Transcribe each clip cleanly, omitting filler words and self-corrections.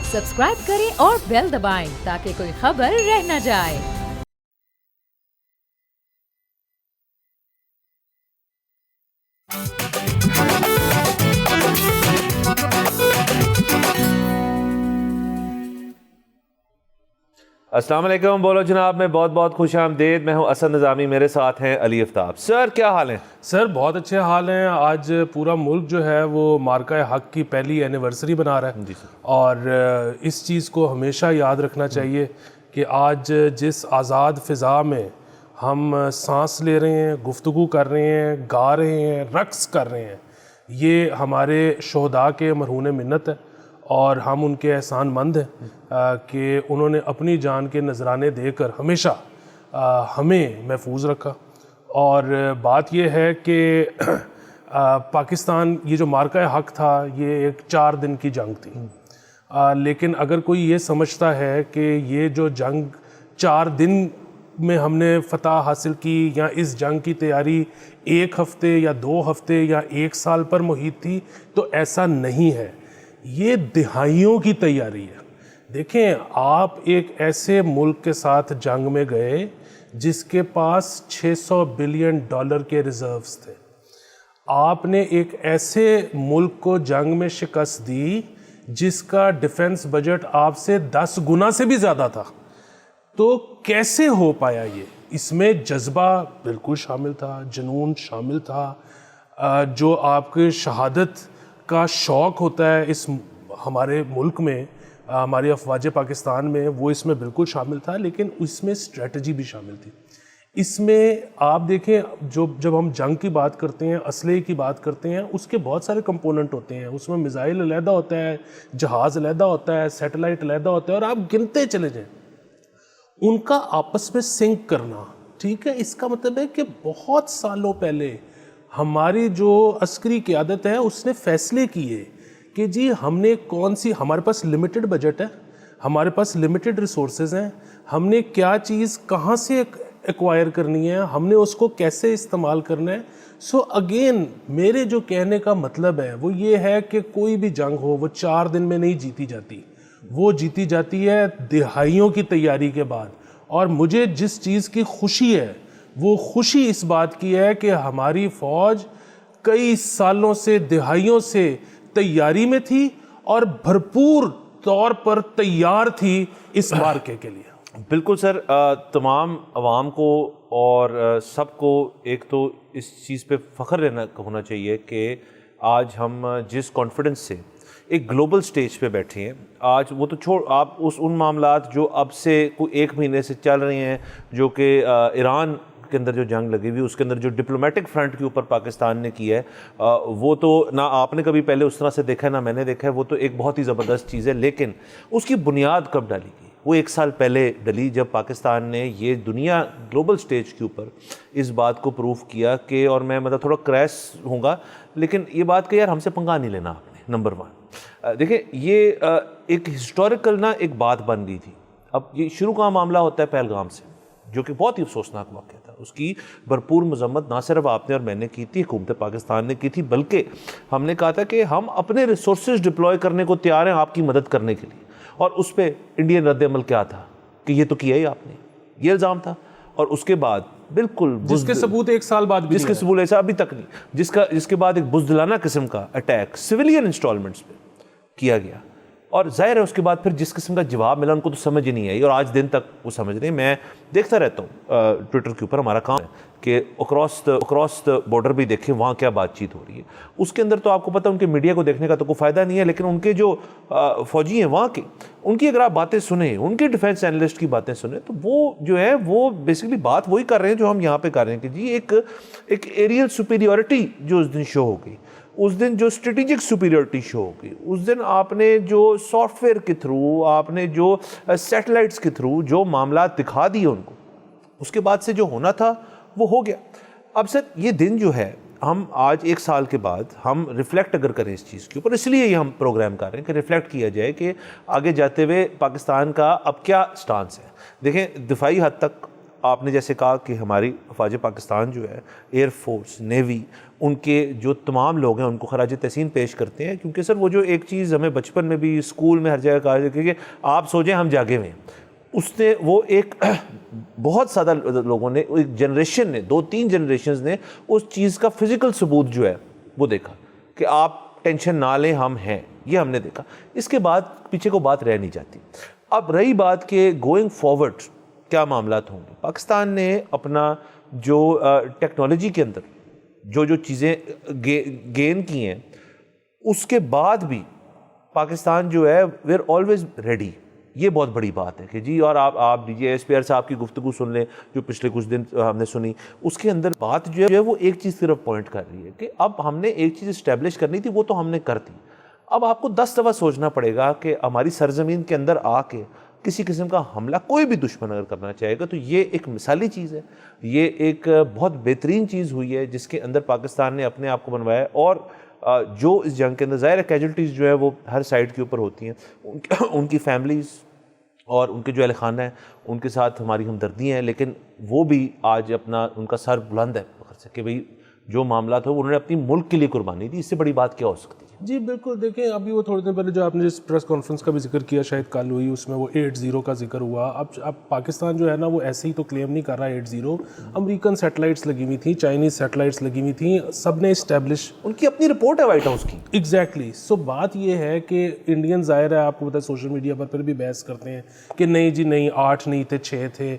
Subscribe करें और bell दबाएं ताकि कोई खबर रह न जाए। अस्सलाम वालेकुम। बोलो जनाब, मैं बहुत बहुत खुश आमदेद। मैं हूं असद निज़ामी, मेरे साथ हैं अली आफ्ताब। सर क्या हाल है? सर बहुत अच्छे हाल हैं। आज पूरा मुल्क जो है वो मार्का हक की पहली एनिवर्सरी बना रहा है जी सर। और इस चीज़ को हमेशा याद रखना चाहिए कि आज जिस आज़ाद फ़िज़ा में हम सांस ले रहे हैं, गुफ्तगू कर रहे हैं, गा रहे हैं, रक़्स कर रहे हैं, ये हमारे शहदा के मरहून मिन्नत है और हम उनके एहसानमंद हैं कि उन्होंने अपनी जान के नजराने देकर हमेशा हमें महफूज रखा। और बात यह है कि पाकिस्तान, ये जो मार्का हक था, ये एक 4 दिन की जंग थी। लेकिन अगर कोई ये समझता है कि ये जो जंग 4 दिन में हमने फतह हासिल की या इस जंग की तैयारी 1 हफ़्ते या 2 हफ़्ते या 1 साल पर मुहित थी, तो ऐसा नहीं है। ये दिहाइयों की तैयारी है। देखें, आप एक ऐसे मुल्क के साथ जंग में गए जिसके पास $600 बिलियन के रिजर्व्स थे। आपने एक ऐसे मुल्क को जंग में शिकस्त दी जिसका डिफेंस बजट आपसे 10 गुना से भी ज़्यादा था। तो कैसे हो पाया ये? इसमें जज्बा बिल्कुल शामिल था, जुनून शामिल था, जो आपके शहादत का शौक़ होता है इस हमारे मुल्क में, हमारी अफवाज पाकिस्तान में, वो इसमें बिल्कुल शामिल था। लेकिन इसमें स्ट्रेटजी भी शामिल थी। इसमें आप देखें, जब हम जंग की बात करते हैं, असले की बात करते हैं, उसके बहुत सारे कंपोनेंट होते हैं। उसमें मिसाइल अलहदा होता है, जहाज़ अलहदा होता है, सैटेलाइट अलहदा होता है, और आप गिनते चले जाएँ उनका आपस में सिंक करना। ठीक है, इसका मतलब है कि बहुत सालों पहले हमारी जो अस्करी क़यादत है उसने फ़ैसले किए कि जी हमने कौन सी, हमारे पास लिमिटेड बजट है, हमारे पास लिमिटेड रिसोर्सेज हैं, हमने क्या चीज़ कहाँ से एक्वायर करनी है, हमने उसको कैसे इस्तेमाल करना है। सो अगेन, मेरे जो कहने का मतलब है वो ये है कि कोई भी जंग हो वो 4 दिन में नहीं जीती जाती, वो जीती जाती है दिहाइयों की तैयारी के बाद। और मुझे जिस चीज़ की खुशी है वो खुशी इस बात की है कि हमारी फ़ौज कई सालों से, दिहाइयों से तैयारी में थी और भरपूर तौर पर तैयार थी इस मार्के के लिए। बिल्कुल सर। तमाम आवाम को और सबको एक तो इस चीज़ पे फ़ख्र रहना होना चाहिए कि आज हम जिस कॉन्फिडेंस से एक ग्लोबल स्टेज पे बैठे हैं, आज वो तो छोड़, आप उन मामलात जो अब से कोई 1 महीने से चल रहे हैं, जो कि ईरान के अंदर जो जंग लगी हुई, उसके अंदर जो डिप्लोमेटिक फ्रंट के ऊपर पाकिस्तान ने किया है, वो तो ना आपने कभी पहले उस तरह से देखा है ना मैंने देखा है। वो तो एक बहुत ही ज़बरदस्त चीज़ है। लेकिन उसकी बुनियाद कब डाली गई? वो 1 साल पहले डली, जब पाकिस्तान ने ये दुनिया ग्लोबल स्टेज के ऊपर इस बात को प्रूव किया कि, और मैं मतलब थोड़ा क्रैश होऊंगा, लेकिन ये बात कि यार हमसे पंगा नहीं लेना आपने। नंबर 1 देखिए, ये एक हिस्टोरिकल ना एक बात बन गई थी। अब ये शुरू का मामला होता है पहलगाम से, जो कि बहुत ही अफसोसनाक वाक़या था। उसकी भरपूर मजम्मत ना सिर्फ आपने और मैंने की थी, हुकूमत पाकिस्तान ने की थी, बल्कि हमने कहा था कि हम अपने रिसोर्सेज डिप्लॉय करने को तैयार हैं आपकी मदद करने के लिए। और उस पर इंडियन रद्द-ए-अमल क्या था कि ये तो किया ही आपने, ये इल्ज़ाम था। और उसके बाद बिल्कुल जिसके सबूत 1 साल बाद भी जिसके सबूत ऐसा अभी तक नहीं, जिसके बाद एक बुज़दिलाना किस्म का अटैक सिविलियन इंस्टॉलमेंट्स पे किया गया। और जाहिर है उसके बाद फिर जिस किस्म का जवाब मिला उनको तो समझ ही नहीं आई, और आज दिन तक वो समझ नहीं। मैं देखता रहता हूँ ट्विटर के ऊपर, हमारा काम है कि अक्रॉस द बॉर्डर भी देखें वहाँ क्या बातचीत हो रही है। उसके अंदर तो आपको पता है उनके मीडिया को देखने का तो कोई फ़ायदा नहीं है, लेकिन उनके जो फ़ौजी हैं वहाँ के, उनकी अगर आप बातें सुने, उनके डिफेंस एनालिस्ट की बातें सुने, तो वो जो है वो बेसिकली बात वही कर रहे हैं जो हम यहाँ पर कर रहे हैं कि जी एक एरियल सुपीरियॉरिटी जो उस दिन शो हो गई, उस दिन जो स्ट्रेटेजिक सुपीरियरिटी शो होगी, उस दिन आपने जो सॉफ्टवेयर के थ्रू, आपने जो सैटेलाइट्स के थ्रू जो मामला दिखा दिए उनको, उसके बाद से जो होना था वो हो गया। अब सर ये दिन जो है, हम आज 1 साल के बाद हम रिफ़्लेक्ट अगर करें इस चीज़ के ऊपर, इसलिए ये हम प्रोग्राम कर रहे हैं कि रिफ़्लेक्ट किया जाए कि आगे जाते हुए पाकिस्तान का अब क्या स्टांस है। देखें, दिफाई हद तक आपने जैसे कहा कि हमारी फ़ौज पाकिस्तान जो है, एयर फोर्स, नेवी, उनके जो तमाम लोग हैं उनको खराज तहसीन पेश करते हैं, क्योंकि सर वो जो एक चीज़ हमें बचपन में भी स्कूल में हर जगह कहा जाए कि आप सो जाएं हम जागे हुए हैं, उसने वो एक बहुत ज़्यादा लोगों ने, एक जनरेशन ने, 2-3 जनरेशन ने उस चीज़ का फिज़िकल सबूत जो है वो देखा कि आप टेंशन ना लें, हम हैं, ये हमने देखा। इसके बाद पीछे को बात रह नहीं जाती। अब रही बात कि गोइंग फॉरवर्ड क्या मामलात होंगे। पाकिस्तान ने अपना जो टेक्नोलॉजी के अंदर जो चीज़ें गेन की हैं, उसके बाद भी पाकिस्तान जो है वी आर ऑलवेज रेडी। ये बहुत बड़ी बात है कि जी, और आप डीजे एसपीआर साहब की गुफ्तगू सुन लें जो पिछले कुछ दिन हमने सुनी, उसके अंदर बात जो है वो एक चीज़ सिर्फ पॉइंट कर रही है कि अब हमने एक चीज़ इस्टेब्लिश करनी थी, वो तो हमने कर दी। अब आपको 10 दफ़ा सोचना पड़ेगा कि हमारी सरजमीन के अंदर आके किसी किस्म का हमला कोई भी दुश्मन अगर करना चाहेगा, तो ये एक मिसाली चीज़ है, ये एक बहुत बेहतरीन चीज़ हुई है जिसके अंदर पाकिस्तान ने अपने आप को बनवाया। और जो इस जंग के अंदर ज़ाहिर कैजुअल्टीज़ जो है वो हर साइड के ऊपर होती हैं, उनकी फैमिलीज़ और उनके जो अहल खाना है उनके साथ हमारी हमदर्दी हैं, लेकिन वो भी आज अपना उनका सर बुलंद है फख्र से कि भाई जो मामला था वो उन्होंने अपनी मुल्क के लिए कुर्बानी दी। इससे बड़ी बात क्या हो सकती है? जी बिल्कुल, देखें अभी वो थोड़े दिन पहले जो आपने जिस प्रेस कॉन्फ्रेंस का भी जिक्र किया, शायद कल हुई, उसमें वो 8-0 का जिक्र हुआ। अब पाकिस्तान जो है ना वो ऐसे ही तो क्लेम नहीं कर रहा 8-0। अमेरिकन सैटेलाइट्स लगी हुई थी, चाइनीज़ सैटेलाइट्स लगी हुई थी, सब ने इस्टेब्लिश, उनकी अपनी रिपोर्ट है वाइट हाउस की। एग्जैक्टली। सो बात ये है कि इंडियन ज़ाहिर है, आपको पता है सोशल मीडिया पर फिर भी बहस करते हैं कि नहीं जी नहीं, 8 नहीं थे 6 थे,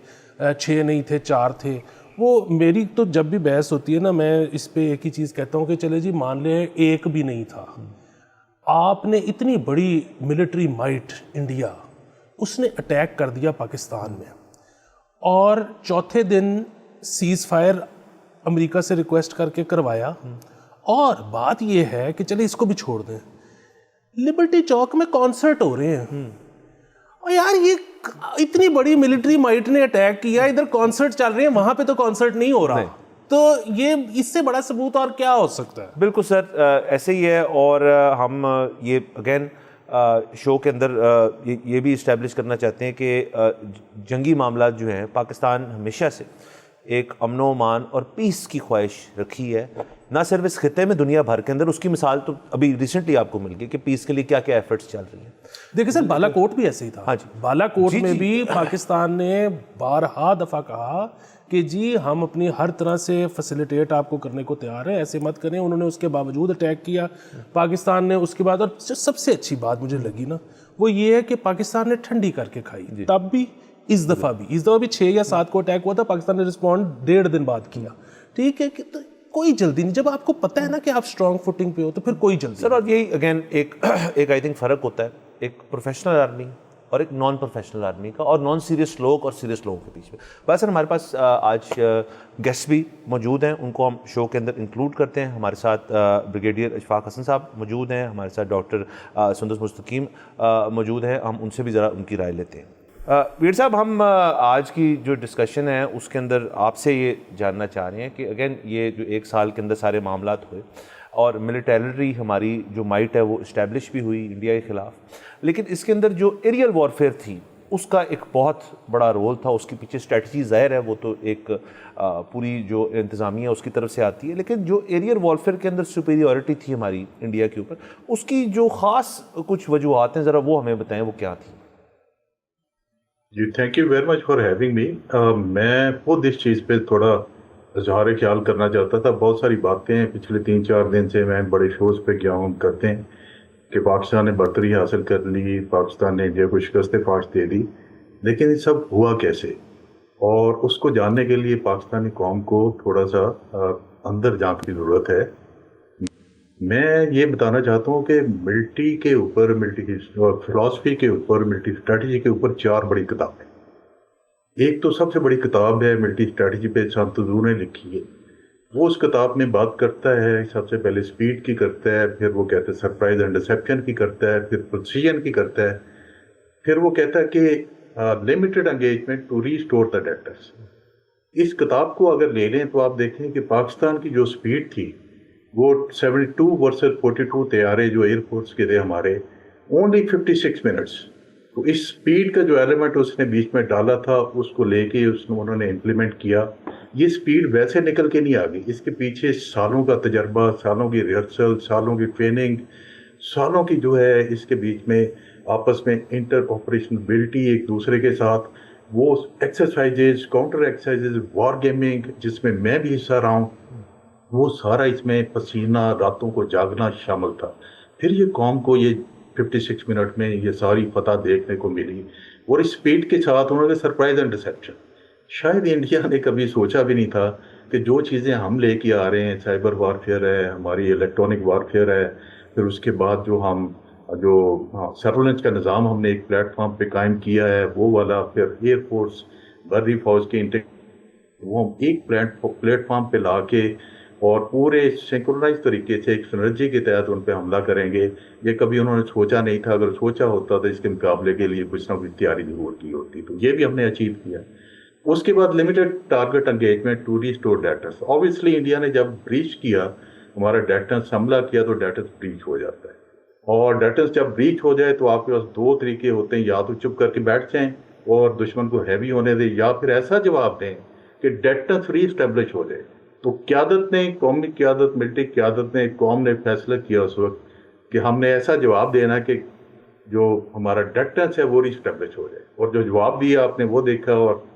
6 नहीं थे 4 थे। वो मेरी तो जब भी बहस होती है ना, मैं इस पे एक ही चीज़ कहता हूँ कि चले जी मान ले एक भी नहीं था, आपने इतनी बड़ी मिलिट्री माइट इंडिया, उसने अटैक कर दिया पाकिस्तान में, और चौथे दिन सीज़ फायर अमेरिका से रिक्वेस्ट करके करवाया। और बात ये है कि चले इसको भी छोड़ दें, लिबर्टी चौक में कॉन्सर्ट हो रहे हैं, और यार ये इतनी बड़ी मिलिट्री माइट ने अटैक किया, इधर कॉन्सर्ट चल रहे हैं, वहां पे तो कॉन्सर्ट नहीं हो रहा। तो ये इससे बड़ा सबूत और क्या हो सकता है? बिल्कुल सर, ऐसे ही है। और हम ये अगेन शो के अंदर ये भी इस्टेब्लिश करना चाहते हैं कि जंगी मामला जो हैं, पाकिस्तान हमेशा से एक अमनो मान और पीस की ख्वाहिश रखी है, ना सिर्फ इस खिते में, दुनिया भर के अंदर। उसकी मिसाल तो अभी रिसेंटली आपको मिल गई कि पीस के लिए क्या क्या एफर्ट्स चल रही हैं। देखिए सर, बालाकोट भी ऐसे ही था। हाँ जी, बालाकोट में भी पाकिस्तान ने बारहा दफ़ा कहा कि जी हम अपनी हर तरह से फैसिलिटेट आपको करने को तैयार है, ऐसे मत करें। उन्होंने उसके बावजूद अटैक किया पाकिस्तान ने उसके बाद। और जो सबसे अच्छी बात मुझे लगी ना, वो ये है कि पाकिस्तान ने ठंडी करके खाई, तब भी इस दफ़ा भी 6 या 7 को अटैक हुआ था, पाकिस्तान ने रिस्पॉन्ड 1.5 दिन बाद किया। ठीक है कि तो कोई जल्दी नहीं, जब आपको पता है ना कि आप स्ट्रॉन्ग फुटिंग पे हो तो फिर कोई जल्दी सर। और यही अगेन एक आई थिंक फ़र्क होता है एक प्रोफेशनल आर्मी और एक नॉन प्रोफेशनल आर्मी का, और नॉन सीरियस लोग और सीरियस लोगों के बीच में। बस सर, हमारे पास आज गेस्ट भी मौजूद हैं, उनको हम शो के अंदर इंक्लूड करते हैं। हमारे साथ ब्रिगेडियर अशफाक हसन साहब मौजूद हैं, हमारे साथ डॉक्टर सुंदस मुस्तकीम मौजूद हैं। हम उनसे भी ज़रा उनकी राय लेते हैं। वीर साहब, हम आज की जो डिस्कशन है उसके अंदर आपसे ये जानना चाह रहे हैं कि अगेन ये जो 1 साल के अंदर सारे मामलात हुए और मिलिटरी हमारी जो माइट है वो इस्टेब्लिश भी हुई इंडिया के ख़िलाफ़, लेकिन इसके अंदर जो एरियल वॉरफेयर थी उसका एक बहुत बड़ा रोल था। उसके पीछे स्ट्रेटजी ज़ाहिर है वो तो एक पूरी जो इंतज़ामिया उसकी तरफ से आती है, लेकिन जो एरियल वॉरफेयर के अंदर सुपीरियॉरिटी थी हमारी इंडिया के ऊपर, उसकी जो ख़ास कुछ वजूहत हैं, ज़रा वो हमें बताएं, वो क्या थी? जी, thank you very much for having me. मैं खुद इस चीज़ पे थोड़ा इजहार ख्याल करना चाहता था। बहुत सारी बातें पिछले 3-4 दिन से मैं बड़े शोज़ पे गया हूँ करते हैं कि पाकिस्तान ने बढ़तरी हासिल कर ली, पाकिस्तान ने इंडिया को शिकस्त फाश दे दी, लेकिन ये सब हुआ कैसे? और उसको जानने के लिए पाकिस्तानी कौम को थोड़ा सा अंदर झांक की ज़रूरत है। मैं ये बताना चाहता हूँ कि मिलिट्री के ऊपर, मिलिट्री की फ़िलासफ़ी के ऊपर, मिलिट्री स्ट्रेटजी के ऊपर 4 बड़ी किताबें। एक तो सबसे बड़ी किताब है मिलिट्री स्ट्रेटजी पे, शांत हजूर ने लिखी है। वो उस किताब में बात करता है, सबसे पहले स्पीड की करता है, फिर वो कहता है सरप्राइज एंड डिसेप्शन की करता है, फिर प्रिसीजन की करता है, फिर वो कहता है कि limited engagement to restore the deterrence. इस किताब को अगर ले लें तो आप देखें कि पाकिस्तान की जो स्पीड थी वो 72 वर्सेस 42 तैयारे जो एयरफोर्स के थे हमारे, ओनली 56 मिनट्स तो इस स्पीड का जो एलिमेंट उसने बीच में डाला था उसको लेके उन्होंने इम्प्लीमेंट किया। ये स्पीड वैसे निकल के नहीं आ गई, इसके पीछे सालों का तजर्बा, सालों की रिहर्सल, सालों की ट्रेनिंग, सालों की जो है इसके बीच में आपस में इंटर ऑपरेशनबिलिटी एक दूसरे के साथ, वो exercises, counter exercises, war gaming जिसमें मैं भी हिस्सा रहा हूँ, वो सारा इसमें पसीना, रातों को जागना शामिल था। फिर ये कौम को ये 56 मिनट में ये सारी फतह देखने को मिली और इस स्पीड के साथ उन्होंने सरप्राइज एंड डिसेप्शन। शायद इंडिया ने कभी सोचा भी नहीं था कि जो चीज़ें हम लेके आ रहे हैं, साइबर वारफेयर है, हमारी इलेक्ट्रॉनिक वारफेयर है, फिर उसके बाद जो सर्वेलेंस का निज़ाम हमने एक प्लेटफॉर्म पे कायम किया है वो वाला, फिर एयरफोर्स, बर्री फौज के वो हम एक प्लेटफॉर्म पे ला के और पूरे सिंक्रोनाइज तरीके से एक सिनर्जी के तहत उन पे हमला करेंगे, ये कभी उन्होंने सोचा नहीं था। अगर सोचा होता तो इसके मुकाबले के लिए कुछ ना कुछ तैयारी जरूर की होती, तो ये भी हमने अचीव किया। उसके बाद limited target engagement to restore deterrence. Obviously India ने जब ब्रीच किया, हमारा डेटर्स हमला किया, तो डेटर्स ब्रीच हो जाता है। और डेटर्स जब ब्रीच हो जाए तो आपके पास दो तरीके होते हैं, या तो चुप करके बैठ जाएं और दुश्मन को हैवी होने दें, या फिर ऐसा जवाब दें कि डेटर्स रीस्टेब्लिश हो जाए। तो क़यादत ने, कौमी क़यादत, मिलिट्री क़यादत ने, कौम ने फैसला किया उस वक्त कि हमने ऐसा जवाब देना कि जो हमारा डेटर्स है वो रीस्टेब्लिश हो जाए। और जो जवाब दिया आपने वो देखा, और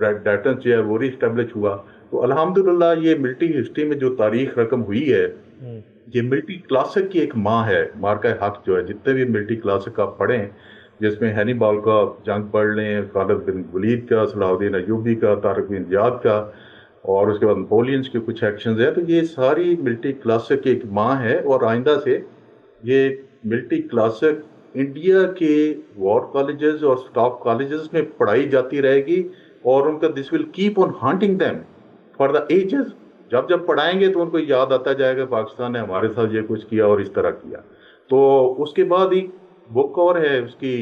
डेटर्स जो है वो रीस्टेब्लिश हुआ। तो अल्हम्दुलिल्लाह ये मिलिट्री हिस्ट्री में जो तारीख रकम हुई है, ये मिलिट्री क्लासिक की एक माँ है। मार्का हक जो है, जितने भी मिलिट्री क्लासिक आप पढ़ें, जिसमें हैनिबाल का जंग पढ़ लें, खालिद बिन वलीद का, सलाहुद्दीन अय्यूबी का, तारिक बिन ज़ियाद का, और उसके बाद नेपोलियंस के कुछ एक्शंस हैं, तो ये सारी मिलिट्री क्लासिक की एक माँ है। और आइंदा से ये मिलिट्री क्लासिक इंडिया के वॉर कॉलेजेस और स्टाफ कॉलेजेस में पढ़ाई जाती रहेगी, और उनका this will keep on haunting them for the ages. जब जब पढ़ाएंगे तो उनको याद आता जाएगा पाकिस्तान ने हमारे साथ ये कुछ किया और इस तरह किया। तो उसके बाद एक बुक और है उसकी,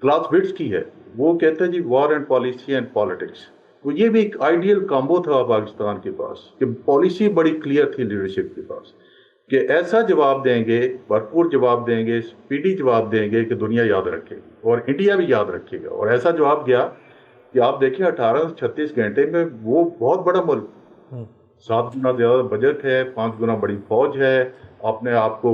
क्लासविट्ज की है, वो कहते हैं जी war and policy and politics. तो ये भी एक आइडियल कॉम्बो था पाकिस्तान के पास, कि पॉलिसी बड़ी क्लियर थी लीडरशिप के पास, कि ऐसा जवाब देंगे, भरपूर जवाब देंगे, स्पीडी जवाब देंगे कि दुनिया याद रखेगी और इंडिया भी याद रखेगा। और ऐसा जवाब गया कि आप देखिए 18 से 36 घंटे में वो बहुत बड़ा मुल्क, 7 गुना ज़्यादा बजट है, 5 गुना बड़ी फौज है, अपने आप को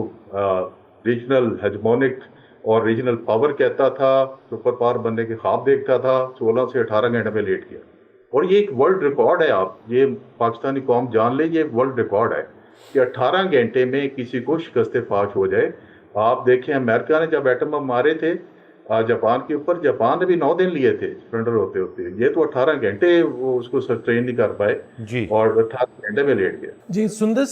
रीजनल हेजमोनिक और रीजनल पावर कहता था, सुपर पावर बनने के ख्वाब देखता था, 16 से 18 घंटे में लेट गया। और ये एक वर्ल्ड रिकॉर्ड है, आप ये पाकिस्तानी कौम जान ले, ये वर्ल्ड रिकॉर्ड है कि 18 घंटे में किसी को शिकस्त फाश हो जाए। आप देखें अमेरिका ने जब एटम बम मारे थे जापान के ऊपर, जापान ने भी 9 दिन लिए थे सरेंडर होते होते, ये तो 18 घंटे वो उसको सस्टेन नहीं कर पाए जी, और 18 घंटे में लेट गया। जी सुंदस,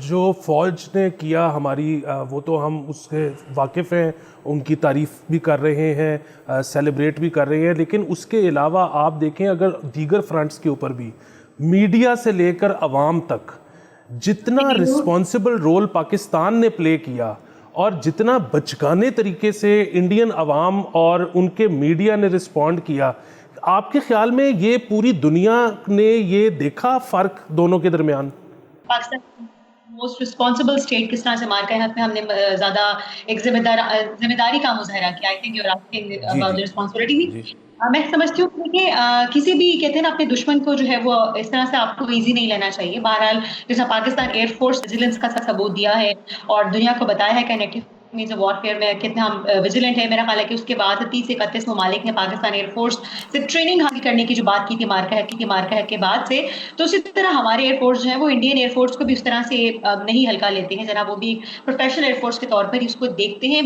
जो फौज ने किया हमारी, वो तो हम उसके वाकिफ़ हैं, उनकी तारीफ भी कर रहे हैं, सेलिब्रेट भी कर रहे हैं, लेकिन उसके अलावा आप देखें अगर दीगर फ्रंट्स के ऊपर भी मीडिया से लेकर अवाम तक जितना रिस्पॉन्सिबल रोल पाकिस्तान ने प्ले किया और जितना बचकाने तरीके से इंडियन अवाम और उनके मीडिया ने रिस्पॉन्ड किया, आपके ख्याल में ये पूरी दुनिया ने ये देखा फ़र्क दोनों के दरमियान? पाकिस्तान मोस्ट रिस्पॉन्सिबल स्टेट किस तरह से मार के पे हमने ज़्यादा एक जिम्मेदारी का मुजाहरा किया। I think you are asking about the responsibility. मैं समझती हूँ कि किसी भी कहते हैं ना अपने दुश्मन को जो है वो इस तरह से आपको इजी नहीं लेना चाहिए। बहरहाल जैसा पाकिस्तान एयरफोर्स विजिलेंस का सबूत दिया है और दुनिया को बताया है कनेक्टिव मीन्स ऑफ वॉरफेयर में कितना हम विजिलेंट है। मेरा ख्याल है कि उसके बाद 30 से 31 ममालिक ने पाकिस्तान एयरफोर्स से ट्रेनिंग हासिल करने की जो बात की थी मार्का हैक के बाद से, तो उसी तरह हमारे एयरफोर्स जो है वो इंडियन एयरफोर्स को भी उस तरह से नहीं हल्का लेते हैं, जरा वो भी प्रोफेशनल एयरफोर्स के तौर पर उसको देखते हैं।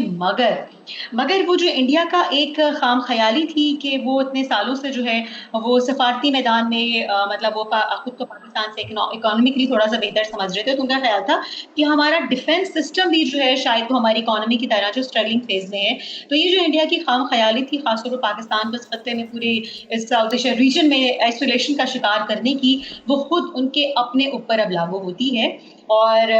मगर वो जो इंडिया का एक खाम ख्याली थी कि वो इतने सालों से जो है वो सफारती मैदान में मतलब वो खुद को पाकिस्तान से इकोनॉमिकली थोड़ा सा बेहतर समझ रहे थे, तो उनका ख्याल था कि हमारा डिफेंस सिस्टम भी जो है शायद वो हमारी इकोनॉमी की तरह जो स्ट्रगलिंग फेज में है। तो ये जो इंडिया की खाम ख्याली थी खासतौर पर पाकिस्तान को इस खत्ते में पूरे इस साउथ एशिया रीजन में आइसोलेशन का शिकार करने की, वो खुद उनके अपने ऊपर अब लागू होती है। और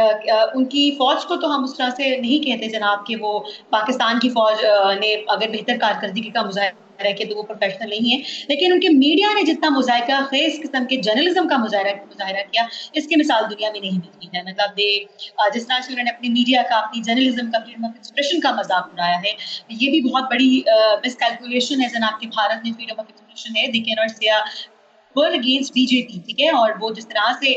उनकी फ़ौज को तो हम उस तरह से नहीं कहते जनाब कि वो पाकिस्तान की फ़ौज ने अगर बेहतर कारकर्दगी का मुज़ाहिरा कि तो वो प्रोफेशनल नहीं है, लेकिन उनके मीडिया ने जितना मुज़ाहिरा खेज़ किस्म के जर्नलिज्म का मुज़ाहिरा किया, इसकी मिसाल दुनिया में नहीं मिलती है। मतलब जिस तरह से उन्होंने अपनी मीडिया का, अपनी जर्नलिज्म का, फ्रीडम ऑफ एक्सप्रेशन का मजाक उड़ाया है, ये भी बहुत बड़ी मिसकैलकुलेशन है जनाब कि भारत में फ्रीडम ऑफ एक्सप्रेशन है, दे कैन नॉट से वर्ड अगेंस्ट बीजेपी, ठीक है। और वो जिस तरह से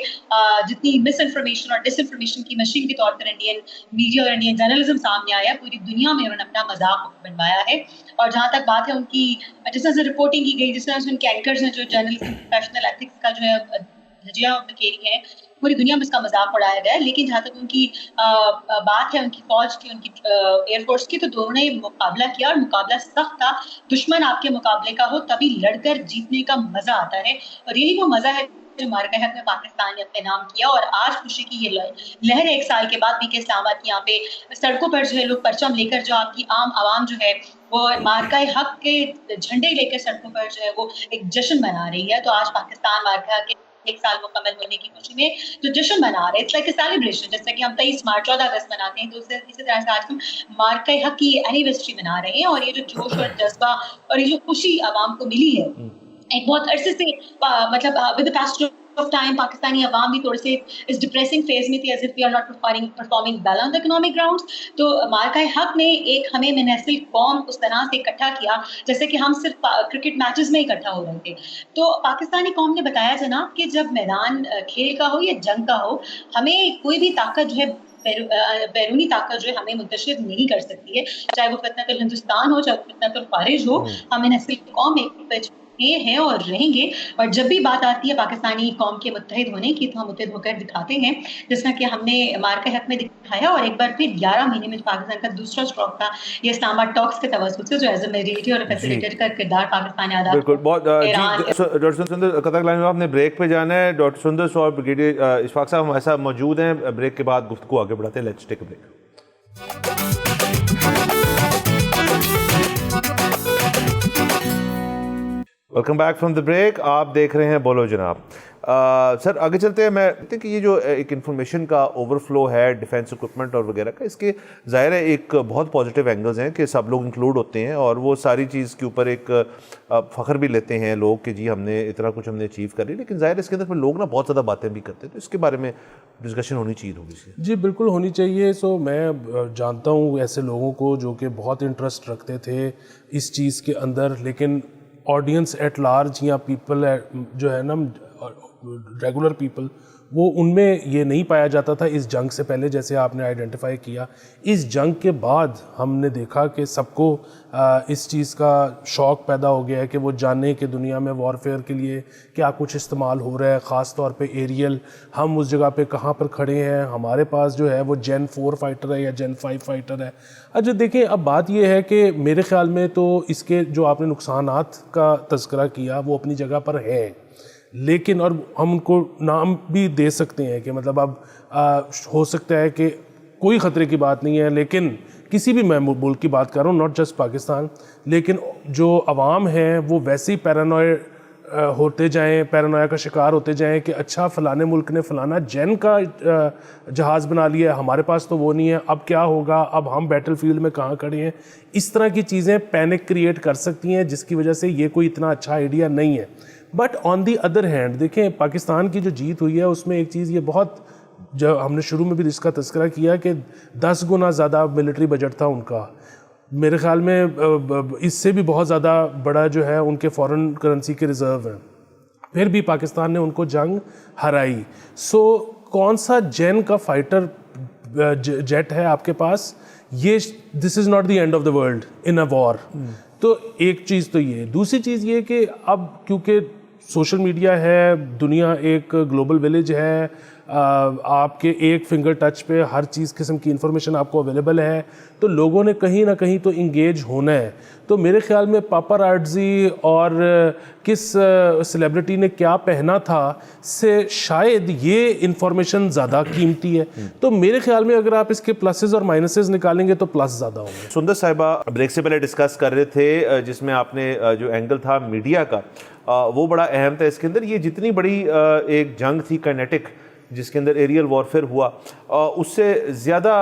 जितनी मिस इन्फॉर्मेशन और डिस इन्फॉर्मेशन की मशीन के तौर पर इंडियन मीडिया और इंडियन जर्नलिज्म सामने आया, पूरी दुनिया में उन्होंने अपना मजाक बनवाया है। और जहाँ तक बात है उनकी, जिस तरह से रिपोर्टिंग की गई, जिस तरह से उनके एंकर्स हैं जो जर्नलिज्म प्रोफेशनल एथिक्स का जो है धजिया बिखेरी है, पूरी दुनिया में इसका मजाक उड़ाया गया है। लेकिन जहाँ तक उनकी बात है उनकी फौज की, उनकी एयरफोर्स की, तो दोनों ने मुकाबला किया और मुकाबला सख्त था। दुश्मन आपके मुकाबले का हो तभी लड़कर जीतने का मजा आता है, और यही वो मजा है जो मार्का हक में पाकिस्तान ने अपने नाम किया। और आज खुशी की ये लहर 1 साल के बाद भी के इस्लामाबाद की यहाँ पे सड़कों पर जो है लोग परचम लेकर, जो आपकी आम आवाम जो है वो मार्का हक के झंडे लेकर सड़कों पर जो है वो एक जश्न मना रही है। तो आज पाकिस्तान मार्का हक के 1 साल मुकम्मल होने की खुशी में जो जश्न मना रहे हैं, इट्स लाइक अ सेलिब्रेशन। जैसे कि हम 23 मार्च 14 अगस्त मनाते हैं, तो इसी तरह से आज हम मार्का हक की एनिवर्सरी मना रहे हैं। और ये जो जोश और जज्बा और ये जो खुशी आवाम को मिली है एक बहुत अरसे से, मतलब with the past of time Pakistani अवाम भी थोड़े से इस डिप्रेसिंग फेज में थी, as if we are not performing well on the economic grounds. तो मार्का हक ने एक हमें मुनहसिल कौम उस तरह से इकट्ठा किया जैसे कि हम सिर्फ क्रिकेट मैचेस में इकट्ठा हो रहे थे। तो पाकिस्तानी कौम ने बताया जनाब कि जब मैदान खेल का हो या जंग का हो, हमें कोई भी ताकत जो है बैरूनी ताकत जो है हमें मुंतशिर नहीं कर सकती है, चाहे वो फितनतुल हिंदुस्तान हो, चाहे फितनतुल खारिज हो। हम मुनहसिल कौम एक ये हैं और रहेंगे। और जब भी बात आती है पाकिस्तानी कौम के मुत्तहिद होने की, तो हम मुत्तहिद होकर दिखाते हैं, जिस तरह कि हमने मार्का हक में दिखाया। और एक बार फिर 11 महीने में पाकिस्तान का दूसरा स्ट्रोक था ये इस्लामाबाद टॉक्स के तवज्जुद से, जो एज अ मीडिएटर और फैसिलिटेटर का किरदार पाकिस्तान ने अदा किया। बिल्कुल, बहुत डॉक्टर सुंदर कतक लाइन में आपने ब्रेक पे जाना है। डॉक्टर सुंदर और ब्रिगेडियर इशफाक साहब हमारे साथ मौजूद हैं। ब्रेक के बाद गुफ्तगू आगे बढ़ाते हैं। Let's take a break. Welcome back from the break. आप देख रहे हैं बोलो जनाब। सर आगे चलते हैं। मैं कहते हैं कि ये जो एक इन्फॉर्मेशन का ओवरफ्लो है डिफेंस इक्विपमेंट और वगैरह का, इसके ज़ाहिर है एक बहुत पॉजिटिव एंगल्स हैं कि सब लोग इंक्लूड होते हैं और वो सारी चीज़ के ऊपर एक फ़ख्र भी लेते हैं लोग कि जी हमने इतना कुछ हमने अचीव कर लिया। लेकिन ज़ाहिर है इसके अंदर फिर लोग ना बहुत ज़्यादा बातें भी करते हैं, तो इसके बारे में डिस्कशन होनी चाहिए होगी। जी बिल्कुल होनी चाहिए। सो मैं जानता हूँ ऐसे लोगों को जो कि बहुत इंटरेस्ट रखते थे इस चीज़ के अंदर, लेकिन ऑडियंस एट लार्ज या पीपल जो है ना रेगुलर पीपल, वो उनमें ये नहीं पाया जाता था इस जंग से पहले, जैसे आपने आइडेंटिफाई किया। इस जंग के बाद हमने देखा कि सबको इस चीज़ का शौक़ पैदा हो गया है कि वो जाने कि दुनिया में वॉरफेयर के लिए क्या कुछ इस्तेमाल हो रहा है, ख़ास तौर पे एरियल। हम उस जगह पे कहाँ पर खड़े हैं, हमारे पास जो है वो जेन 4 फाइटर है या जेन 5 फाइटर है। अच्छा देखिए, अब बात ये है कि मेरे ख़्याल में तो इसके जो आपने नुकसानात का तज़किरा किया वो अपनी जगह पर है, लेकिन और हम उनको नाम भी दे सकते हैं कि मतलब अब हो सकता है कि कोई ख़तरे की बात नहीं है, लेकिन किसी भी मैं मुल्क की बात कर रहा हूँ, नॉट जस्ट पाकिस्तान, लेकिन जो अवाम है वो वैसे ही पैरानॉइड होते जाएं, पैरानोया का शिकार होते जाएं कि अच्छा फ़लाने मुल्क ने फ़लाना जेन का जहाज़ बना लिया है, हमारे पास तो वो नहीं है, अब क्या होगा, अब हम बैटलफील्ड में कहाँ खड़े हैं। इस तरह की चीज़ें पैनिक क्रिएट कर सकती हैं, जिसकी वजह से ये कोई इतना अच्छा आइडिया नहीं है। But on the other hand देखें, पाकिस्तान की जो जीत हुई है उसमें एक चीज़ ये बहुत, जो हमने शुरू में भी इसका तज़किरा किया कि 10 गुना ज़्यादा मिलिट्री बजट था उनका। मेरे ख़्याल में इससे भी बहुत ज़्यादा बड़ा जो है उनके फॉरेन करेंसी के रिज़र्व हैं, फिर भी पाकिस्तान ने उनको जंग हराई। सो कौन सा जेन का फाइटर जेट है आपके पास, ये this is not the end of the world in a war. तो एक चीज़ तो ये, दूसरी चीज़ ये कि अब क्योंकि सोशल मीडिया है, दुनिया एक ग्लोबल विलेज है, आपके एक फिंगर टच पे हर चीज़ किस्म की इन्फॉर्मेशन आपको अवेलेबल है, तो लोगों ने कहीं ना कहीं तो इंगेज होना है। तो मेरे ख्याल में पापाराज़ी और किस सेलिब्रिटी ने क्या पहना था से शायद ये इन्फॉर्मेशन ज़्यादा कीमती है। तो मेरे ख्याल में अगर आप इसके प्लसेस और माइनसेस निकालेंगे तो प्लस ज़्यादा होंगे। सुंदर साहिबा ब्रेक से पहले डिस्कस कर रहे थे, जिसमें आपने जो एंगल था मीडिया का वो बड़ा अहम था इसके अंदर। ये जितनी बड़ी एक जंग थी काइनेटिक, जिसके अंदर एरियल वॉरफेयर हुआ, उससे ज़्यादा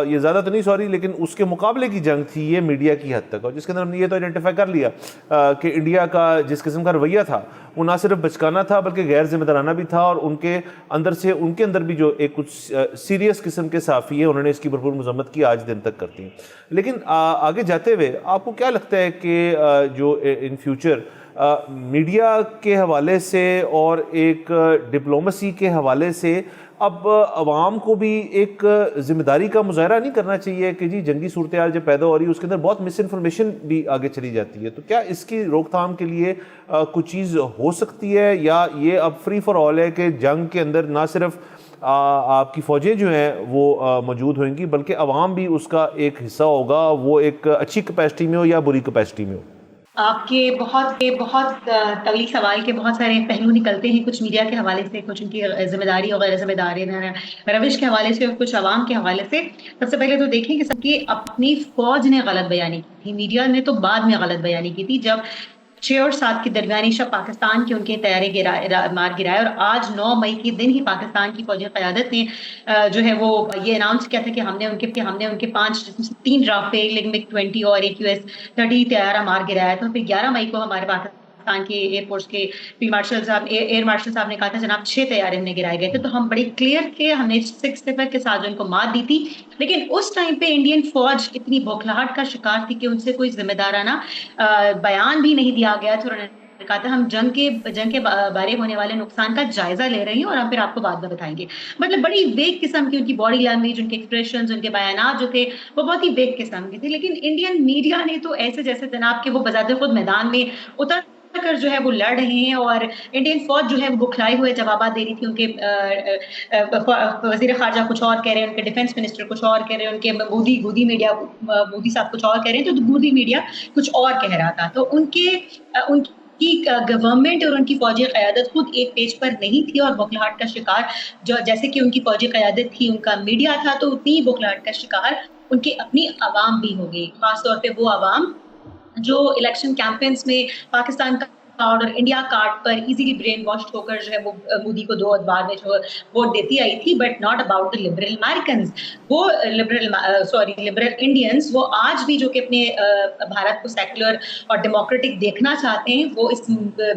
ये ज़्यादा तो नहीं सॉरी, लेकिन उसके मुकाबले की जंग थी ये मीडिया की हद तक, और जिसके अंदर हमने ये तो आइडेंटिफाई कर लिया कि इंडिया का जिस किस्म का रवैया था वो ना सिर्फ बचकाना था बल्कि गैर जिम्मेदाराना भी था, और उनके अंदर भी जो एक कुछ सीरियस किस्म के साफ़ी हैं उन्होंने इसकी भरपूर मजम्मत की, आज दिन तक करती हैं। लेकिन आगे जाते हुए आपको क्या लगता है कि जो इन फ्यूचर मीडिया के हवाले से और एक डिप्लोमेसी के हवाले से अब अवाम को भी एक ज़िम्मेदारी का मुजाहरा नहीं करना चाहिए कि जी जंगी सूरत हाल जब पैदा हो रही है उसके अंदर बहुत मिस इन्फॉर्मेशन भी आगे चली जाती है, तो क्या इसकी रोकथाम के लिए कुछ चीज़ हो सकती है, या ये अब फ्री फॉर ऑल है कि जंग के अंदर ना सिर्फ आपकी फ़ौजें जो हैं वो मौजूद होंगी बल्कि अवाम भी उसका एक हिस्सा होगा, वो एक अच्छी कैपेसिटी में हो या बुरी कैपेसिटी में हो? आपके बहुत तवील सवाल के बहुत सारे पहलू निकलते हैं, कुछ मीडिया के हवाले से, कुछ उनकी जिम्मेदारी और गैर जिम्मेदारी रविश के हवाले से और कुछ अवाम के हवाले से। सबसे पहले तो देखें कि सबकी अपनी फौज ने गलत बयानी की थी, मीडिया ने तो बाद में गलत बयानी की थी, जब 6 और 7 की दरमियानी शब पाकिस्तान के उनके तैयारी मार गिराए, और आज 9 मई के दिन ही पाकिस्तान की फौजी क़यादत ने जो है वो ये अनाउंस किया था कि हमने उनके 3 राफेल MiG-20 और एक US-30 तैयारा मार गिराया था। फिर 11 मई को हमारे पाकिस्तान के एयरफोर्स के एयर मार्शल साहब ने कहा था जनाब 6 तैयारे हमने गिराए गए थे, तो हम बड़े क्लियर थे, हमने 6-0 के साथ उनको मात दी थी। लेकिन उस टाइम पे इंडियन फौज इतनी बौखलाहट का शिकार थी कि उनसे कोई जिम्मेदाराना बयान भी नहीं दिया गया था। उन्होंने कहा था हम जंग के बारे होने वाले नुकसान का जायजा ले रहे हैं और हम फिर आपको बाद में बताएंगे। मतलब बड़ी वेग किस्म की उनकी बॉडी लैंग्वेज, उनके एक्सप्रेशंस, उनके बयानात जो थे वो बहुत ही वेग किस्म के थे। लेकिन इंडियन मीडिया ने तो ऐसे जैसे जनाब के वो बजाते खुद मैदान में उतर कर जो है वो लड़ रहे हैं, और इंडियन फौज जो है वो बुखलाए हुए जवाब दे रही थी। उनके वजीर खारजा कुछ और कह रहे हैं, उनके डिफेंस मिनिस्टर कुछ और कह रहे हैं, उनके मोदी साहब कुछ और कह रहे हैं, तो मोदी मीडिया कुछ और कह रहा था। तो उनकी गवर्नमेंट और उनकी फौजी क़यादत खुद एक पेज पर नहीं थी, और बौखलाहट का शिकार जो जैसे कि उनकी फौजी क़यादत थी, उनका मीडिया था, तो उतनी ही बौखलाहट का शिकार उनकी अपनी आवाम भी हो गई। खासतौर पर वो आवाम जो इलेक्शन कैंपेन्स में पाकिस्तान का कार्ड और इंडिया कार्ड पर इजीली ब्रेन वॉश होकर जो है वो मोदी को 2 बार में जो वोट देती आई थी, but not about the liberal Americans. वो लिबरल इंडियंस वो आज भी जो कि अपने भारत को सेकुलर और डेमोक्रेटिक देखना चाहते हैं, वो इस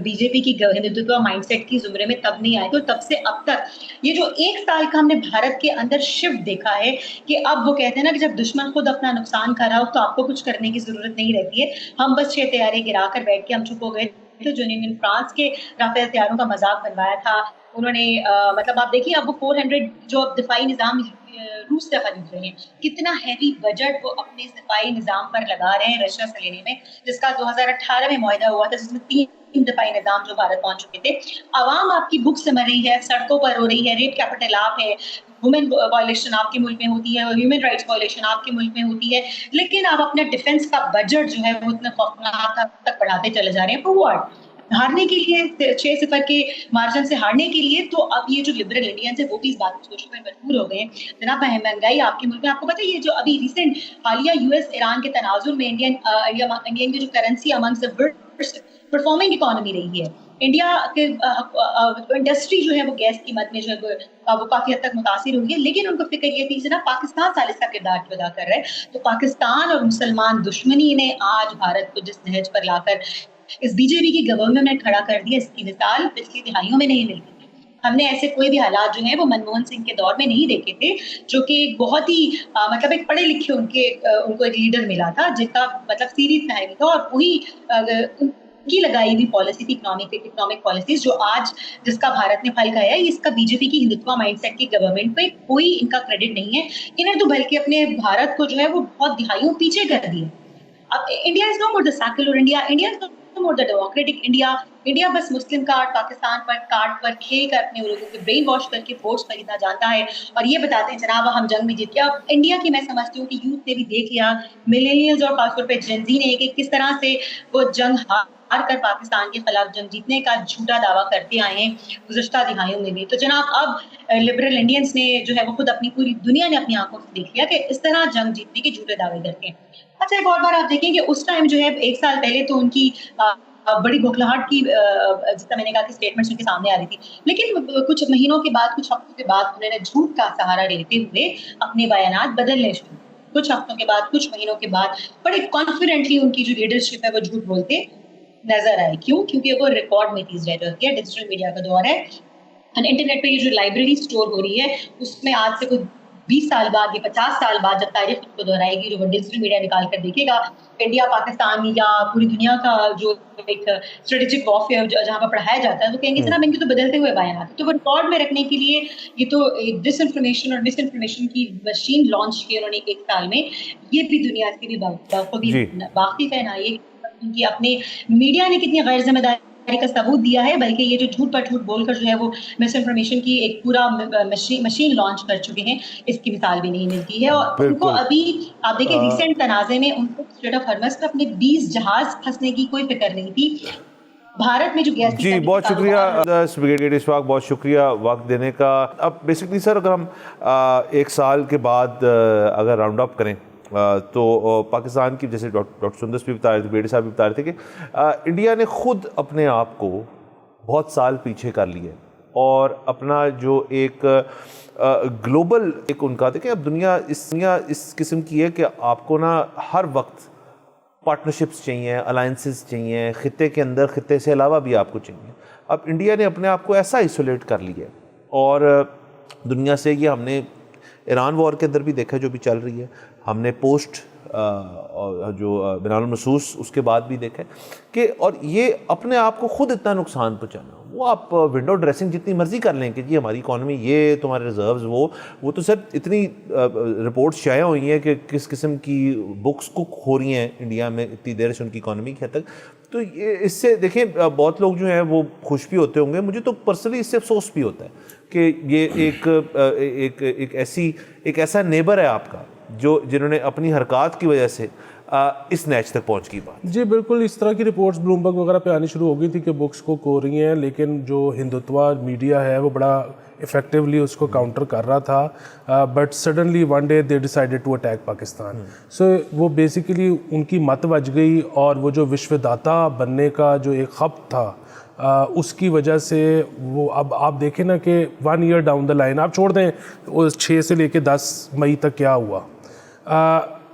बीजेपी की हिंदुत्व माइंडसेट की जुमरे में तब नहीं आए। तो तब से अब तक ये जो 1 साल का हमने भारत के अंदर शिफ्ट देखा है कि अब वो कहते हैं ना कि जब दुश्मन खुद अपना नुकसान कर रहा हो तो आपको कुछ करने की जरूरत नहीं रहती है। हम बस 6 तैयारी गिरा कर बैठ के हम चुप हो गए। जो फ्रांस के राफेल तैयारों का मजाक बनवाया था उन्होंने, मतलब आप देखिए अब वो 400 जो अब दिफाई निजाम रूस से खरीद रहे हैं, कितना हैवी बजट वो अपने दिफाई निजाम पर लगा रहे हैं रशिया से लेने में, जिसका 2018 में मुआहदा हुआ था, जिसमें 3 दिफाई निजाम जो भारत पहुंच चुके थे। आवाम आपकी भूख से मर रही है, सड़कों पर हो रही है, रेप कैपिटल आप है, वुमेन वायलेशन आपके मुल्क में होती है, ह्यूमन राइट्स वायलेशन आपके मुल्क में होती है, लेकिन आप अपने डिफेंस का बजट जो है वो इतना खौफनाक तक बढ़ाते चले जा रहे हैं। For what? हारने के लिए, 6-0 के मार्जिन से हारने के लिए। तो अब ये जो लिबरल इंडियंस है वो भी इस बात को सोचने में मजबूर हो गए हैं। जनाब महंगाई आपके मुल्क में, आपको पता है ये जो अभी रिसेंट हालिया US ईरान के तनाजुर में इंडियन की जो currency amongst the worst performing economy रही है। इंडिया के इंडस्ट्री जो है वो गैस कीमत में जो है वो काफी हद तक मुतासिर हुई है, लेकिन उनको फिक्र ये थी ना पाकिस्तान साल इसका किरदार अदा कर रहा है। तो पाकिस्तान और मुसलमान दुश्मनी ने आज भारत को जिस नहज पर लाकर इस बीजेपी की गवर्नमेंट में खड़ा कर दिया, इसकी मिसाल पिछली दिहाइयों में नहीं मिलती थी। हमने ऐसे कोई भी हालात जो है वो मनमोहन सिंह के दौर में नहीं देखे थे, जो कि बहुत ही मतलब एक पढ़े लिखे उनको एक लीडर मिला था जिसका मतलब सीरीज नहीं था, और वही की लगाई हुई पॉलिसी थी, इकोनॉमिक पॉलिसीज, जो आज जिसका भारत ने फल खाया है, इसका बीजेपी की हिंदुत्व माइंडसेट की गवर्नमेंट पे कोई इनका क्रेडिट नहीं है। इन्हें तो बल्कि अपने भारत को जो है वो बहुत दिहाइयों पीछे कर दिया। अब India is no more the secular India, India is no more the democratic India बस मुस्लिम कार्ड पाकिस्तान पर खेल कर अपने लोगों को ब्रेन वॉश करके वोट्स खरीदना जानता है, और ये बताते हैं जनाब हम जंग में जीत गया। अब इंडिया की मैं समझती हूँ कि यूथ ने भी देख लिया, मिलेनियल्स और खासतौर पे जेनजी ने, कि किस तरह से वो जंग हार कर पाकिस्तान के खिलाफ जंग जीतने का झूठा दावा करते आए हैं गुज़श्ता दिहाइयों में भी। तो जनाब अब लिबरल इंडियंस ने जो है वो खुद अपनी पूरी दुनिया ने अपनी आंखों से देख लिया कि इस तरह जंग जीतने के झूठे दावे करते हैं। अच्छा, एक और बार आप देखें कि उस टाइम जो है 1 साल पहले तो उनकी बड़ी बौखलाहट की जितना मैंने कहा कि स्टेटमेंट्स उनके सामने आ रही थी, लेकिन कुछ महीनों के बाद, कुछ हफ्तों के बाद उन्होंने झूठ का सहारा लेते हुए अपने बयानात बदलने शुरू, कुछ हफ्तों के बाद, कुछ महीनों के बाद बड़े कॉन्फिडेंटली उनकी जो लीडरशिप है वो झूठ बोलते नजर आए। क्यों? क्योंकि वो रिकॉर्ड में चीज रह होती है, डिजिटल मीडिया का दौर है, इंटरनेट पे ये जो लाइब्रेरी स्टोर हो रही है उसमें आज से कुछ 20 साल बाद या 50 साल बाद जब तारीख को दोहराएगी, जो वो डिजिटल मीडिया निकाल कर देखेगा, इंडिया पाकिस्तान या पूरी दुनिया का जो एक स्ट्रेटेजिक वॉरफेयर जहाँ पर पढ़ाया जाता है, तो कहेंगे जनाब इनके तो बदलते हुए बयान आते। तो वो रिकॉर्ड में रखने के लिए ये तो डिसइंफॉर्मेशन और मिसइंफॉर्मेशन की मशीन लॉन्च की उन्होंने 1 साल में, ये भी दुनिया से भी वाकिफ है ना ये उनकी अपने मीडिया ने कितनी गैर जिम्मेदारी का सबूत दिया है, बल्कि ये जो झूठ पर झूठ बोलकर जो है वो मिस इन्फॉर्मेशन की एक पूरा मशीन लॉन्च कर चुके हैं, इसकी मिसाल भी नहीं मिलती है। और उनको अभी आप देखिए रिसेंट तनाज़े में उनको स्ट्रेट ऑफ हॉर्मस पे अपने 20 जहाज फंसने की कोई फिक्र नहीं थी। भारत में जो गैस जी बहुत शुक्रिया ब्रिगेडियर इशफाक, बहुत शुक्रिया वक्त देने का। अब बेसिकली सर अगर हम 1 साल के बाद अगर राउंड अप करें तो पाकिस्तान की, जैसे डॉक्टर सुंदर भी बता रहे थे, बेड़ी साहब भी बता रहे थे कि इंडिया ने ख़ुद अपने आप को बहुत साल पीछे कर लिए और अपना जो एक ग्लोबल एक उनका देखिए, अब दुनिया इस किस्म की है कि आपको ना हर वक्त पार्टनरशिप्स चाहिए, अलाइंसेस चाहिए, ख़ित्ते के अंदर ख़ित्ते से अलावा भी आपको चाहिए। अब इंडिया ने अपने आप को ऐसा आइसोलेट कर लिया और दुनिया से, ये हमने ईरान वॉर के अंदर भी देखा जो भी चल रही है, हमने पोस्ट जो बिनाल महसूस उसके बाद भी देखा कि, और ये अपने आप को खुद इतना नुकसान पहुंचाना, वो आप विंडो ड्रेसिंग जितनी मर्जी कर लें कि जी हमारी इकॉनमी ये, तुम्हारे रिजर्व्स वो तो सर इतनी रिपोर्ट्स शाया हुई हैं कि किस किस्म की बुक्स कुक हो रही हैं इंडिया में इतनी देर से उनकी इकॉनमी की हद तक। तो ये इससे देखें बहुत लोग जो हैं वो खुश भी होते होंगे, मुझे तो पर्सनली इससे अफसोस भी होता है कि ये एक ऐसा नेबर है आपका जिन्होंने अपनी हरकत की वजह से इस नैच तक पहुंच की बात। जी बिल्कुल, इस तरह की रिपोर्ट्स ब्लूमबर्ग वगैरह पे आनी शुरू हो गई थी कि बुक्स को हो रही हैं, लेकिन जो हिंदुत्वा मीडिया है वो बड़ा इफेक्टिवली उसको काउंटर कर रहा था। But suddenly one day they decided to attack Pakistan. So वो बेसिकली उनकी मत बज गई और वो जो विश्वदाता बनने का जो एक ख़ब्त था उसकी वजह से वो, अब आप देखें ना कि 1 ईयर डाउन द लाइन, आप छोड़ दें 6 से लेकर 10 मई तक क्या हुआ।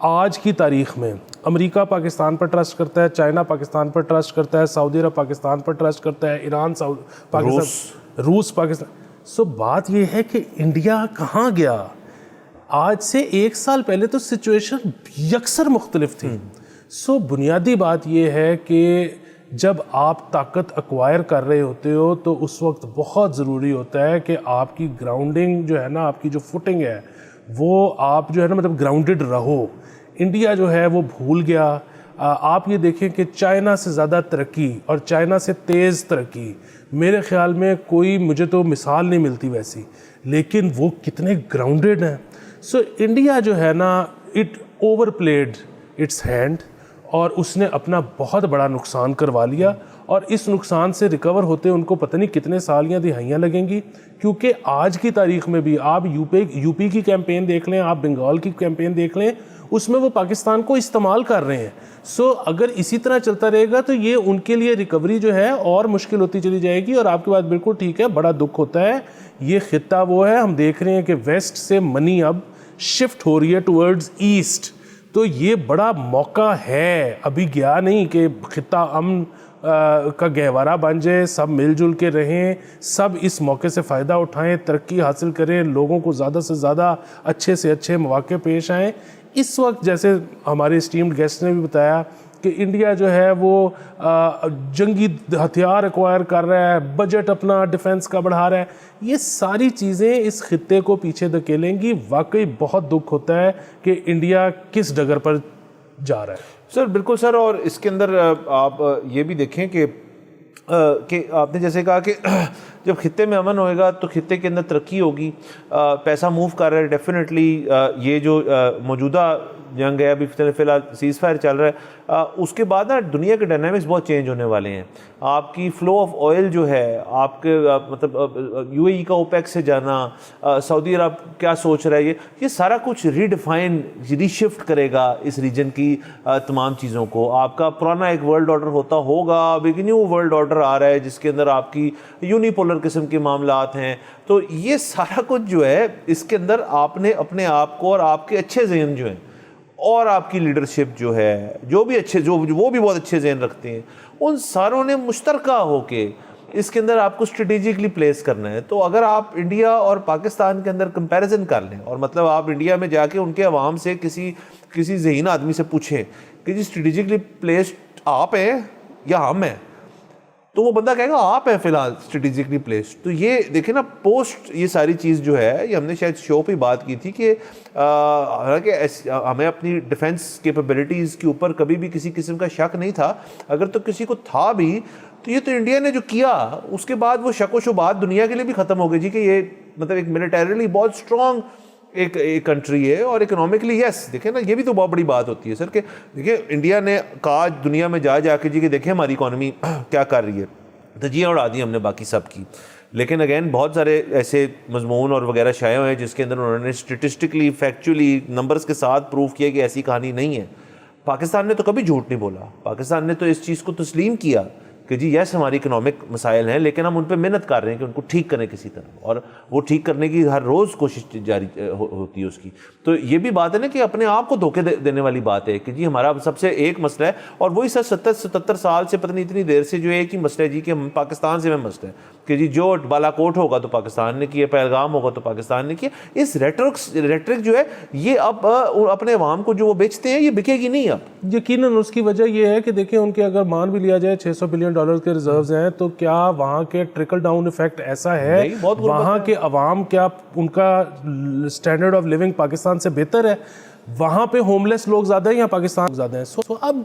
आज की तारीख़ में अमेरिका पाकिस्तान पर ट्रस्ट करता है, चाइना पाकिस्तान पर ट्रस्ट करता है, सऊदी अरब पाकिस्तान पर ट्रस्ट करता है, ईरान पाकिस्तान, रूस पाकिस्तान। सो बात ये है कि इंडिया कहाँ गया। आज से 1 साल पहले तो सिचुएशन यकसर मुख्तलिफ थी। सो बुनियादी बात ये है कि जब आप ताकत एक्वायर कर रहे होते हो तो उस वक्त बहुत ज़रूरी होता है कि आपकी ग्राउंडिंग जो है ना, आपकी जो फुटिंग है वो आप जो है ना मतलब ग्राउंडेड रहो। इंडिया जो है वो भूल गया। आप ये देखें कि चाइना से ज़्यादा तरक्की और चाइना से तेज़ तरक्की मेरे ख़्याल में कोई, मुझे तो मिसाल नहीं मिलती वैसी, लेकिन वो कितने ग्राउंडेड हैं। सो इंडिया जो है ना, इट ओवरप्लेड इट्स हैंड और उसने अपना बहुत बड़ा नुकसान करवा लिया और इस नुकसान से रिकवर होते उनको पता नहीं कितने साल या दिहाइयाँ लगेंगी। क्योंकि आज की तारीख़ में भी आप यूपी की कैंपेन देख लें, आप बंगाल की कैंपेन देख लें, उसमें वो पाकिस्तान को इस्तेमाल कर रहे हैं। सो अगर इसी तरह चलता रहेगा तो ये उनके लिए रिकवरी जो है और मुश्किल होती चली जाएगी। और आपकी बात बिल्कुल ठीक है, बड़ा दुख होता है। ये खित्ता वो है, हम देख रहे हैं कि वेस्ट से मनी अब शिफ्ट हो रही है टुवर्ड्स ईस्ट, तो ये बड़ा मौका है। अभी गया नहीं कि खित्ता अमन का गहवारा बन जाए, सब मिलजुल के रहें, सब इस मौके से फ़ायदा उठाएं, तरक्की हासिल करें, लोगों को ज़्यादा से ज़्यादा अच्छे से अच्छे मौके पेश आएँ। इस वक्त जैसे हमारे एस्टीम्ड गेस्ट ने भी बताया कि इंडिया जो है वो जंगी हथियार एक्वायर कर रहा है, बजट अपना डिफेंस का बढ़ा रहा है, ये सारी चीज़ें इस खित्ते को पीछे धकेलेंगी। वाकई बहुत दुख होता है कि इंडिया किस डगर पर जा रहा है। सर बिल्कुल सर, और इसके अंदर आप ये भी देखें कि आपने जैसे कहा कि जब खित्ते में अमन होएगा तो खित्ते के अंदर तरक्की होगी, पैसा मूव कर रहा है। डेफिनेटली ये जो मौजूदा जंग है, अभी फिलहाल सीज़ फायर चल रहा है, उसके बाद ना दुनिया के डायनामिक्स बहुत चेंज होने वाले हैं। आपकी फ़्लो ऑफ ऑयल जो है, आपके मतलब यूएई का ओपेक से जाना, सऊदी अरब क्या सोच रहा है, ये सारा कुछ रीडिफाइन रीशिफ्ट करेगा इस रीजन की तमाम चीज़ों को। आपका पुराना एक वर्ल्ड ऑर्डर होता होगा, अब एक न्यू वर्ल्ड ऑर्डर आ रहा है जिसके अंदर आपकी यूनिपोलर किस्म के मामलात हैं। तो ये सारा कुछ जो है, इसके अंदर आपने अपने आप को और आपके अच्छे ज़हन जो हैं और आपकी लीडरशिप जो है, जो भी अच्छे, जो वो भी बहुत अच्छे ज़हन रखते हैं, उन सारों ने मुश्तरका होके इसके अंदर आपको स्ट्रेटेजिकली प्लेस करना है। तो अगर आप इंडिया और पाकिस्तान के अंदर कंपैरिजन कर लें, और मतलब आप इंडिया में जाके उनके अवाम से किसी ज़हीन आदमी से पूछें कि जी स्ट्रेटेजिकली प्लेस्ड आप हैं या हम हैं, तो वो बंदा कहेगा आप हैं फ़िलहाल स्ट्रेटेजिकली प्लेस्ड। तो ये देखें ना, पोस्ट ये सारी चीज़ जो है, ये हमने शायद शो पे बात की थी कि हालांकि हमें अपनी डिफेंस कैपेबिलिटीज़ के ऊपर कभी भी किसी किस्म का शक नहीं था, अगर तो किसी को था भी तो ये तो इंडिया ने जो किया उसके बाद वो शक व शुबात दुनिया के लिए भी ख़त्म हो गई जी कि ये मतलब एक मिलिटरीली बहुत स्ट्रॉन्ग एक कंट्री है, और इकोनॉमिकली यस। देखें ना, ये भी तो बहुत बड़ी बात होती है सर कि देखिए इंडिया ने कहा दुनिया में जा के जी कि देखें हमारी इकोनॉमी क्या कर रही है, धज्जियाँ उड़ा दी हमने बाकी सब की। लेकिन अगेन बहुत सारे ऐसे मजमून और वगैरह शाये हुए हैं जिसके अंदर उन्होंने स्टेटिस्टिकली फैक्चुअली नंबर्स के साथ प्रूव किया कि ऐसी कहानी नहीं है। पाकिस्तान ने तो कभी झूठ नहीं बोला, पाकिस्तान ने तो इस चीज़ को तस्लीम किया कि जी यस हमारी इकोनॉमिक मसाइल हैं, लेकिन हम उन पर मेहनत कर रहे हैं कि उनको ठीक करें किसी तरह, और वो ठीक करने की हर रोज़ कोशिश जारी होती है उसकी। तो ये भी बात है ना कि अपने आप को धोखे देने वाली बात है कि जी हमारा सबसे एक मसला है, और वही सर 70-77 साल से पता नहीं इतनी देर से जो एक ही मसला है जी कि हम पाकिस्तान से में मसला है कि जी जो बालाकोट होगा तो पाकिस्तान ने किया, पहलगाम होगा तो पाकिस्तान ने किया। इस रेटरिक जो है ये अब अपने अवाम को जो वो बेचते हैं ये बिकेगी नहीं। अब यकीनन उसकी वजह यह है कि देखिए उनके अगर मान भी लिया जाए 600 बिलियन डॉलर के रिजर्व्स हैं, तो क्या वहाँ के ट्रिकल डाउन इफेक्ट ऐसा है, वहाँ के अवाम क्या उनका स्टैंडर्ड ऑफ लिविंग पाकिस्तान से बेहतर है? वहाँ पे होमलेस लोग ज़्यादा हैं या पाकिस्तान ज़्यादा हैं? सो अब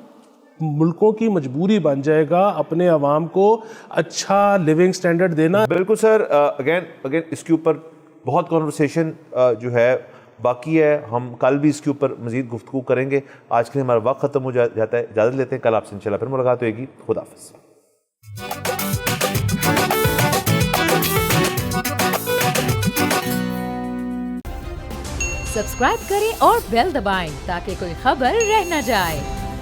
मुल्कों की मजबूरी बन जाएगा अपने अवाम को अच्छा लिविंग स्टैंडर्ड देना। बिल्कुल सर, अगेन इसके ऊपर बहुत कॉन्वर्सेशन जो है बाकी है, हम कल भी इसके ऊपर मज़ीद गुफ्तगू करेंगे। आज के लिए हमारा वक्त ख़त्म हो जाता है, इजाज़त लेते हैं, कल आपसे इंशाल्लाह फिर मुलाकात होगी। खुदा हाफ़िज़। सब्सक्राइब करें और बेल दबाएं ताकि कोई खबर रह न जाए।